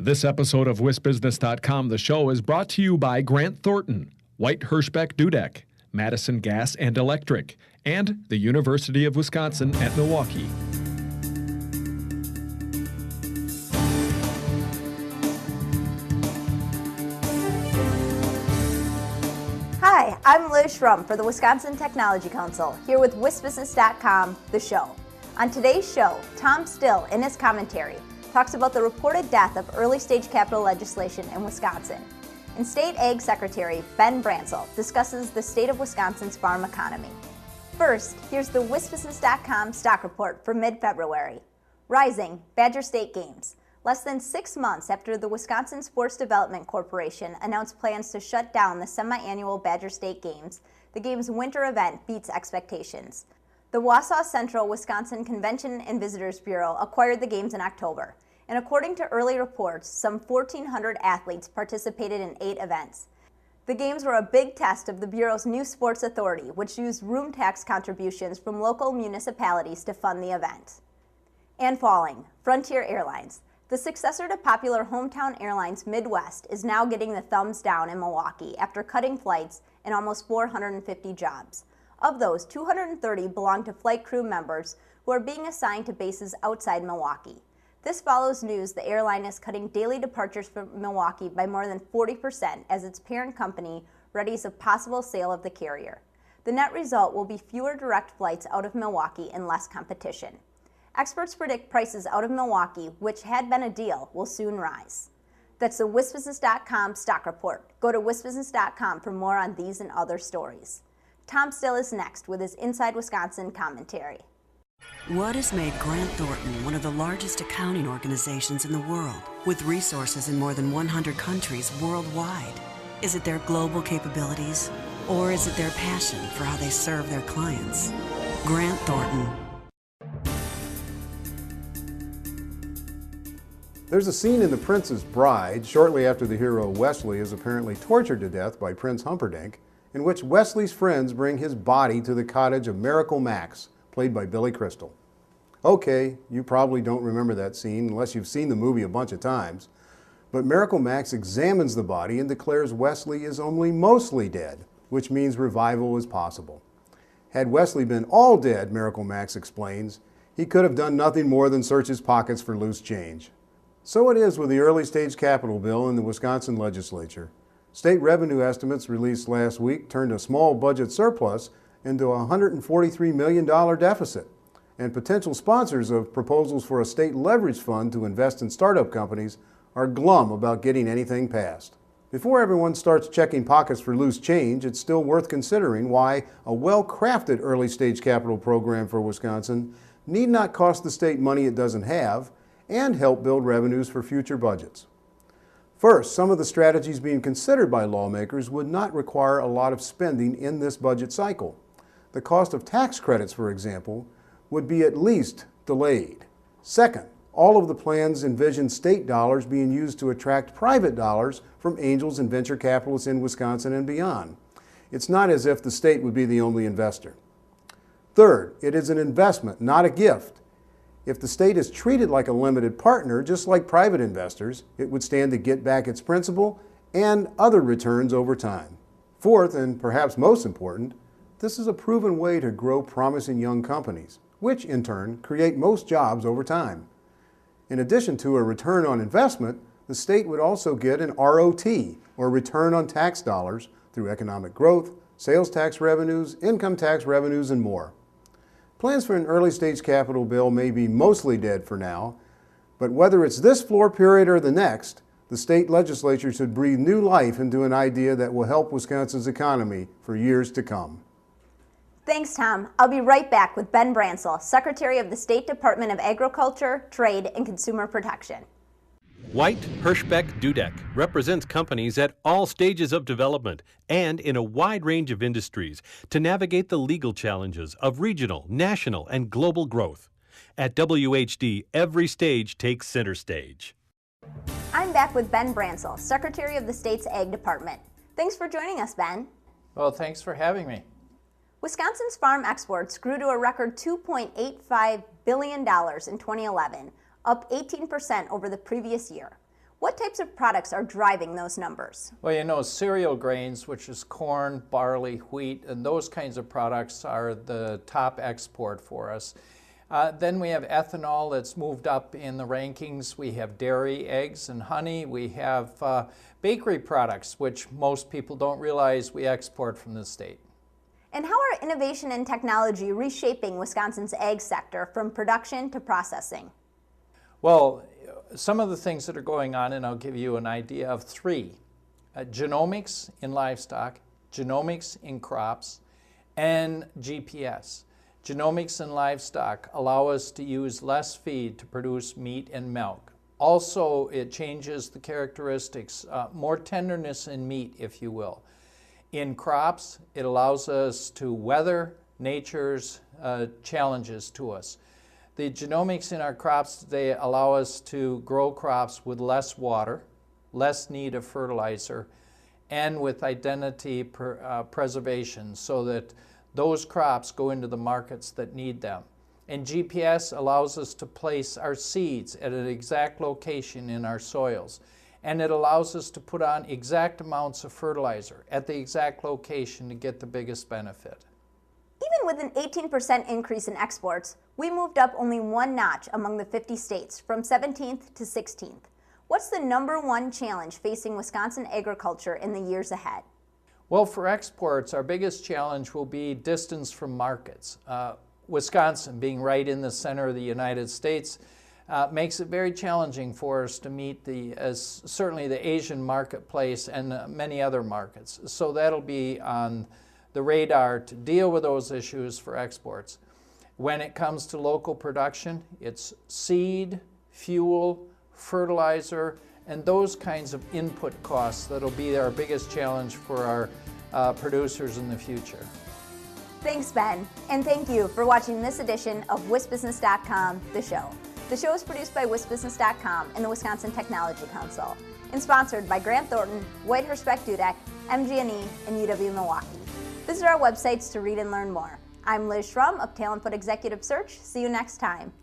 This episode of WisBusiness.com, the show, is brought to you by Grant Thornton, White Hirschbeck Dudek, Madison Gas and Electric, and the University of Wisconsin at Milwaukee. Hi, I'm Liz Schrum for the Wisconsin Technology Council, here with WisBusiness.com, the show. On today's show, Tom Still, in his commentary, talks about the reported death of early-stage capital legislation in Wisconsin. And State Ag Secretary Ben Brancel discusses the state of Wisconsin's farm economy. First, here's the WisBusiness.com stock report for mid-February. Rising Badger State Games. Less than 6 months after the Wisconsin Sports Development Corporation announced plans to shut down the semi-annual Badger State Games, the game's winter event beats expectations. The Wausau Central Wisconsin Convention and Visitors Bureau acquired the games in October, and according to early reports, some 1,400 athletes participated in 8 events. The games were a big test of the Bureau's new sports authority, which used room tax contributions from local municipalities to fund the event. And falling, Frontier Airlines. The successor to popular Hometown Airlines Midwest is now getting the thumbs down in Milwaukee after cutting flights and almost 450 jobs. Of those, 230 belong to flight crew members who are being assigned to bases outside Milwaukee. This follows news the airline is cutting daily departures from Milwaukee by more than 40% as its parent company readies a possible sale of the carrier. The net result will be fewer direct flights out of Milwaukee and less competition. Experts predict prices out of Milwaukee, which had been a deal, will soon rise. That's the WisBusiness.com stock report. Go to WisBusiness.com for more on these and other stories. Tom Still is next with his Inside Wisconsin commentary. What has made Grant Thornton one of the largest accounting organizations in the world, with resources in more than 100 countries worldwide? Is it their global capabilities, or is it their passion for how they serve their clients? Grant Thornton. There's a scene in The Prince's Bride, shortly after the hero Wesley is apparently tortured to death by Prince Humperdinck, in which Wesley's friends bring his body to the cottage of Miracle Max, played by Billy Crystal. Okay, you probably don't remember that scene unless you've seen the movie a bunch of times, but Miracle Max examines the body and declares Wesley is only mostly dead, which means revival is possible. Had Wesley been all dead, Miracle Max explains, he could have done nothing more than search his pockets for loose change. So it is with the early stage capital bill in the Wisconsin legislature. State revenue estimates released last week turned a small budget surplus into a $143 million deficit, and potential sponsors of proposals for a state leverage fund to invest in startup companies are glum about getting anything passed. Before everyone starts checking pockets for loose change, it's still worth considering why a well-crafted early stage capital program for Wisconsin need not cost the state money it doesn't have and help build revenues for future budgets. First, some of the strategies being considered by lawmakers would not require a lot of spending in this budget cycle. The cost of tax credits, for example, would be at least delayed. Second, all of the plans envision state dollars being used to attract private dollars from angels and venture capitalists in Wisconsin and beyond. It's not as if the state would be the only investor. Third, it is an investment, not a gift. If the state is treated like a limited partner, just like private investors, it would stand to get back its principal and other returns over time. Fourth, and perhaps most important, this is a proven way to grow promising young companies, which in turn create most jobs over time. In addition to a return on investment, the state would also get an ROT, or return on tax dollars, through economic growth, sales tax revenues, income tax revenues, and more. Plans for an early stage capital bill may be mostly dead for now, but whether it's this floor period or the next, the state legislature should breathe new life into an idea that will help Wisconsin's economy for years to come. Thanks, Tom. I'll be right back with Ben Brancel, Secretary of the State Department of Agriculture, Trade, and Consumer Protection. White Hirschbeck Dudek represents companies at all stages of development and in a wide range of industries to navigate the legal challenges of regional, national, and global growth. At WHD, every stage takes center stage. I'm back with Ben Brancel, Secretary of the state's Ag Department. Thanks for joining us, Ben. Well, thanks for having me. Wisconsin's farm exports grew to a record $2.85 billion in 2011, up 18% over the previous year. What types of products are driving those numbers? Well, you know, cereal grains, which is corn, barley, wheat, and those kinds of products are the top export for us. Then we have ethanol that's moved up in the rankings. We have dairy, eggs, and honey. We have bakery products, which most people don't realize we export from the state. And how are innovation and technology reshaping Wisconsin's ag sector from production to processing? Well, some of the things that are going on, and I'll give you an idea of three. Genomics in livestock, genomics in crops, and GPS. Genomics in livestock allow us to use less feed to produce meat and milk. Also, it changes the characteristics, more tenderness in meat, if you will. In crops, it allows us to weather nature's challenges to us. The genomics in our crops today allow us to grow crops with less water, less need of fertilizer, and with identity preservation so that those crops go into the markets that need them. And GPS allows us to place our seeds at an exact location in our soils. And it allows us to put on exact amounts of fertilizer at the exact location to get the biggest benefit. Even with an 18% increase in exports, we moved up only one notch among the 50 states, from 17th to 16th. What's the number one challenge facing Wisconsin agriculture in the years ahead? Well, for exports, our biggest challenge will be distance from markets. Wisconsin, being right in the center of the United States, makes it very challenging for us to meet certainly the Asian marketplace and many other markets. So that'll be on the radar to deal with those issues for exports. When it comes to local production, it's seed, fuel, fertilizer, and those kinds of input costs that'll be our biggest challenge for our producers in the future. Thanks, Ben, and thank you for watching this edition of WisBusiness.com, the show. The show is produced by WisBusiness.com and the Wisconsin Technology Council, and sponsored by Grant Thornton, White Hirschbeck Dudek, MG&E, and UW Milwaukee. Visit our websites to read and learn more. I'm Liz Schrum of Talent Foot Executive Search. See you next time.